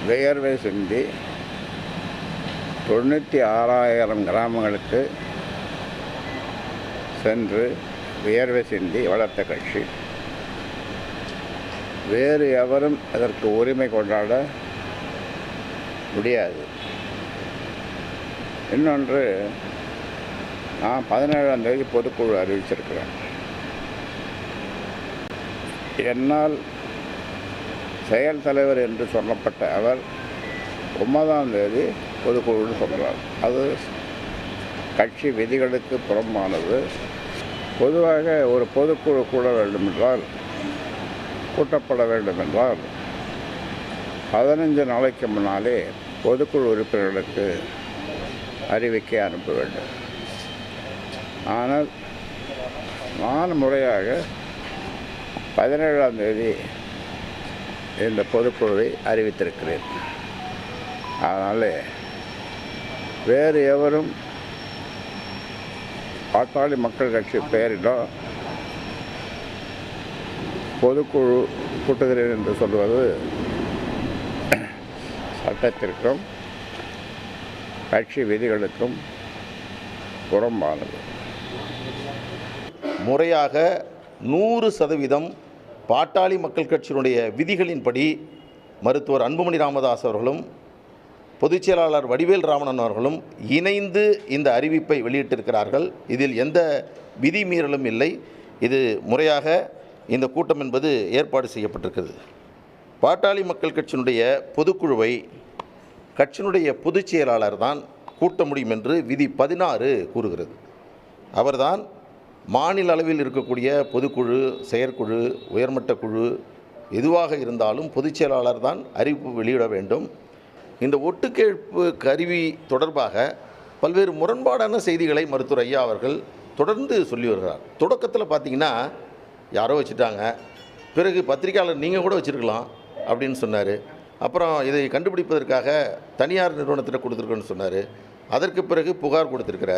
வியர்வை சிந்தி 96,000 கிராமங்களுக்கு சென்று வியர்வை சிந்தி வளர்த்த கட்சி. வேறு எவரும் அதற்கு உரிமை கொண்டாட முடியாது. இன்னொன்று, நான் 17ஆம் தேதி பொதுக்குழு அறிவிச்சிருக்கிறேன். என்னால் செயல் தலைவர் என்று சொல்லப்பட்ட அவர் 9ஆம் தேதி பொதுக்குழுன்னு சொல்கிறார். அது கட்சி விதிகளுக்கு புறம்பானது. பொதுவாக ஒரு பொதுக்குழு கூட வேண்டுமென்றால், கூட்டப்பட வேண்டுமென்றால் 15 நாளைக்கு முன்னாலே பொதுக்குழு உறுப்பினர்களுக்கு அறிவிக்கை அனுப்ப வேண்டும். ஆனால் நான் முறையாக 17ஆம் தேதி இந்த பொதுக்குழுவை அறிவித்திருக்கிறேன். அதனால் வேறு எவரும் பாட்டாளி மக்கள் கட்சி பெயரிலோ பொதுக்குழு கூட்டுகிறேன் என்று சொல்வது சட்டத்திற்கும் கட்சி விதிகளுக்கும் புறம்பானது. முறையாக 100% பாட்டாளி மக்கள் கட்சியினுடைய விதிகளின்படி மருத்துவர் அன்புமணி ராமதாஸ் அவர்களும் பொதுச் செயலாளர் வடிவேல் ராமணன் அவர்களும் இணைந்து இந்த அறிவிப்பை வெளியிட்டிருக்கிறார்கள். இதில் எந்த விதி மீறலும் இல்லை. இது முறையாக இந்த கூட்டம் என்பது ஏற்பாடு செய்யப்பட்டிருக்கிறது. பாட்டாளி மக்கள் கட்சியினுடைய பொதுக்குழுவை கட்சியினுடைய பொதுச் செயலாளர் தான் கூட்ட முடியும் என்று விதி 16 கூறுகிறது. அவர்தான் மாநில அளவில் இருக்கக்கூடிய பொதுக்குழு, செயற்குழு, உயர்மட்ட குழு எதுவாக இருந்தாலும் பொதுச் செயலாளர் தான் அறிவிப்பு வெளியிட வேண்டும். இந்த ஒட்டுக்கேட்பு கருவி தொடர்பாக பல்வேறு முரண்பாடான செய்திகளை மருத்துவர் ஐயா அவர்கள் தொடர்ந்து சொல்லி வருகிறார். தொடக்கத்தில் பார்த்திங்கன்னா யாரோ வச்சுட்டாங்க, பிறகு பத்திரிகையாளர் நீங்கள் கூட வச்சுருக்கலாம் அப்படின்னு சொன்னார். அப்புறம் இதை கண்டுபிடிப்பதற்காக தனியார் நிறுவனத்தில் கொடுத்துருக்கோன்னு சொன்னார். அதற்கு பிறகு புகார் கொடுத்துருக்கிறார்.